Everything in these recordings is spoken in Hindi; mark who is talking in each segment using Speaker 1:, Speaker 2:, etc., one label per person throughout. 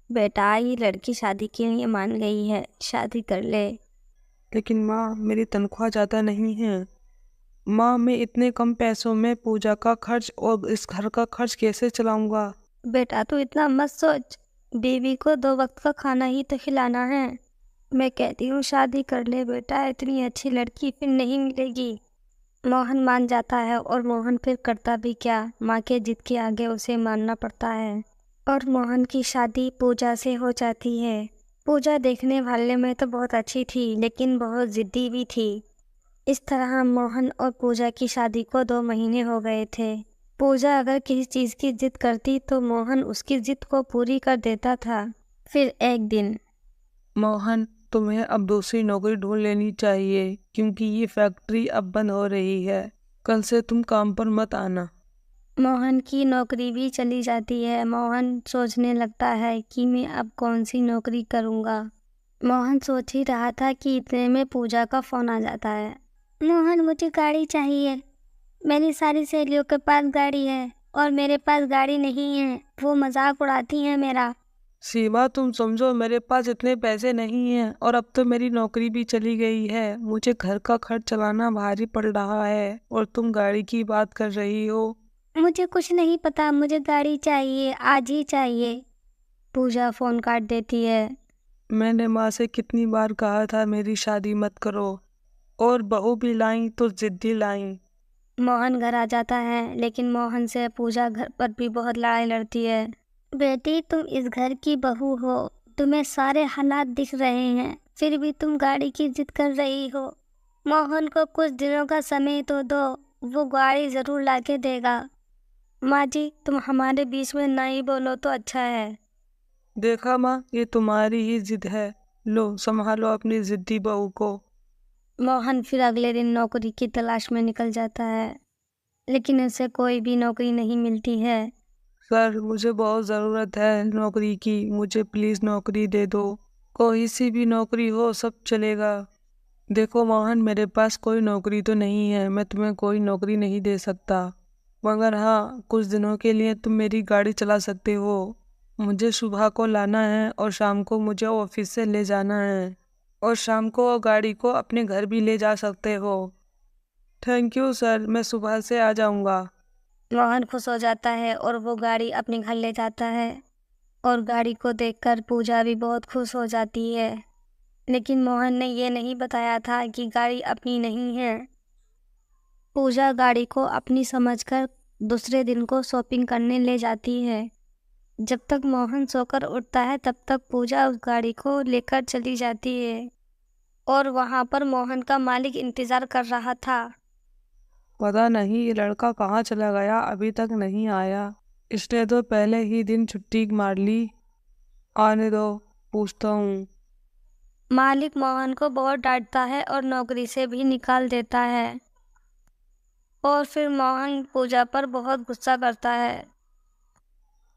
Speaker 1: बेटा ये लड़की शादी के लिए मान गई है, शादी कर ले।
Speaker 2: लेकिन माँ, मेरी तनख्वाह ज़्यादा नहीं है। माँ, मैं इतने कम पैसों में पूजा का खर्च और इस घर का खर्च कैसे चलाऊंगा?
Speaker 1: बेटा तू इतना मत सोच, बीवी को 2 वक्त का खाना ही तो खिलाना है। मैं कहती हूँ शादी कर ले बेटा, इतनी अच्छी लड़की फिर नहीं मिलेगी। मोहन मान जाता है और मोहन फिर करता भी क्या, माँ के जिद के आगे उसे मानना पड़ता है। और मोहन की शादी पूजा से हो जाती है। पूजा देखने वाले में तो बहुत अच्छी थी लेकिन बहुत जिद्दी भी थी। इस तरह मोहन और पूजा की शादी को 2 महीने हो गए थे। पूजा अगर किसी चीज़ की जिद करती तो मोहन उसकी जिद को पूरी कर देता था। फिर एक दिन
Speaker 2: मोहन, तुम्हें अब दूसरी नौकरी ढूंढ लेनी चाहिए क्योंकि ये फैक्ट्री अब बंद हो रही है। कल से तुम काम पर मत आना।
Speaker 1: मोहन की नौकरी भी चली जाती है। मोहन सोचने लगता है कि मैं अब कौन सी नौकरी करूँगा। मोहन सोच ही रहा था कि इतने में पूजा का फ़ोन आ जाता है। मोहन मुझे गाड़ी चाहिए, मेरी सारी सहेलियों के पास गाड़ी है और मेरे पास गाड़ी नहीं है, वो मजाक उड़ाती हैं मेरा।
Speaker 2: सीमा, तुम समझो मेरे पास इतने पैसे नहीं हैं और अब तो मेरी नौकरी भी चली गई है। मुझे घर का खर्च चलाना भारी पड़ रहा है और तुम गाड़ी की बात कर रही हो।
Speaker 1: मुझे कुछ नहीं पता, मुझे गाड़ी चाहिए, आज ही चाहिए। पूजा फोन काट देती है।
Speaker 2: मैंने माँ से कितनी बार कहा था मेरी शादी मत करो, और बहू भी लाई तो जिद्दी लाई।
Speaker 1: मोहन घर आ जाता है लेकिन मोहन से पूजा घर पर भी बहुत लड़ाई लड़ती है। बेटी तुम इस घर की बहू हो, तुम्हें सारे हालात दिख रहे हैं, फिर भी तुम गाड़ी की जिद कर रही हो। मोहन को कुछ दिनों का समय तो दो, वो गाड़ी जरूर लाके देगा। माँ जी तुम हमारे बीच में नहीं बोलो तो अच्छा है।
Speaker 2: देखा माँ, ये तुम्हारी ही जिद है। लो, संभालो अपनी जिद्दी बहू को।
Speaker 1: मोहन फिर अगले दिन नौकरी की तलाश में निकल जाता है लेकिन उसे कोई भी नौकरी नहीं मिलती है।
Speaker 2: सर, मुझे बहुत ज़रूरत है नौकरी की, मुझे प्लीज़ नौकरी दे दो। कोई सी भी नौकरी हो, सब चलेगा। देखो मोहन, मेरे पास कोई नौकरी तो नहीं है, मैं तुम्हें कोई नौकरी नहीं दे सकता। मगर हाँ, कुछ दिनों के लिए तुम मेरी गाड़ी चला सकते हो। मुझे सुबह को लाना है और शाम को मुझे ऑफिस से ले जाना है, और शाम को गाड़ी को अपने घर भी ले जा सकते हो। थैंक यू सर, मैं सुबह से आ जाऊँगा।
Speaker 1: मोहन खुश हो जाता है और वो गाड़ी अपने घर ले जाता है। और गाड़ी को देखकर पूजा भी बहुत खुश हो जाती है। लेकिन मोहन ने ये नहीं बताया था कि गाड़ी अपनी नहीं है। पूजा गाड़ी को अपनी समझकर दूसरे दिन को शॉपिंग करने ले जाती है। जब तक मोहन सोकर उठता है तब तक पूजा उस गाड़ी को लेकर चली जाती है। और वहां पर मोहन का मालिक इंतजार कर रहा था।
Speaker 2: पता नहीं ये लड़का कहाँ चला गया, अभी तक नहीं आया। इसने तो पहले ही दिन छुट्टी मार ली। आने दो, पूछता हूँ।
Speaker 1: मालिक मोहन को बहुत डांटता है और नौकरी से भी निकाल देता है। और फिर मोहन पूजा पर बहुत गुस्सा करता है।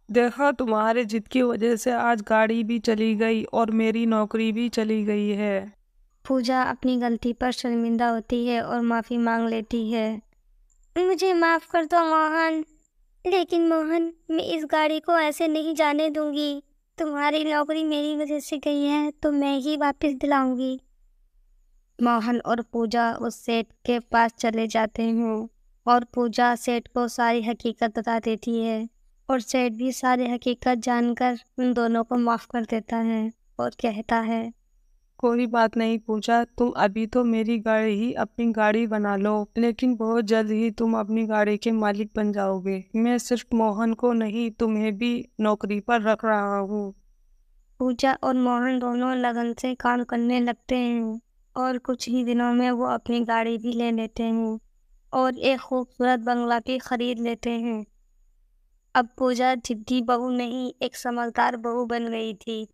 Speaker 2: देखा, तुम्हारे जिद की वजह से आज गाड़ी भी चली गई और मेरी नौकरी भी चली गई है।
Speaker 1: पूजा अपनी गलती पर शर्मिंदा होती है और माफी मांग लेती है। मुझे माफ कर दो मोहन, लेकिन मोहन मैं इस गाड़ी को ऐसे नहीं जाने दूंगी। तुम्हारी नौकरी मेरी वजह से गई है तो मैं ही वापस दिलाऊंगी। मोहन और पूजा उस सेठ के पास चले जाते हैं और पूजा सेठ को सारी हकीकत बता देती है। और सेठ भी सारी हकीकत जानकर उन दोनों को माफ कर देता है और कहता है।
Speaker 2: कोई बात नहीं पूछा, तुम अभी तो मेरी गाड़ी ही अपनी गाड़ी बना लो, लेकिन बहुत जल्द ही तुम अपनी गाड़ी के मालिक बन जाओगे। मैं सिर्फ मोहन को नहीं, तुम्हें भी नौकरी पर रख रहा हूँ।
Speaker 1: पूजा और मोहन दोनों लगन से काम करने लगते हैं और कुछ ही दिनों में वो अपनी गाड़ी भी ले लेते हैं और एक खूबसूरत बंगला भी खरीद लेते हैं। अब पूजा जिद्दी बहू नहीं, एक समझदार बहू बन गई थी।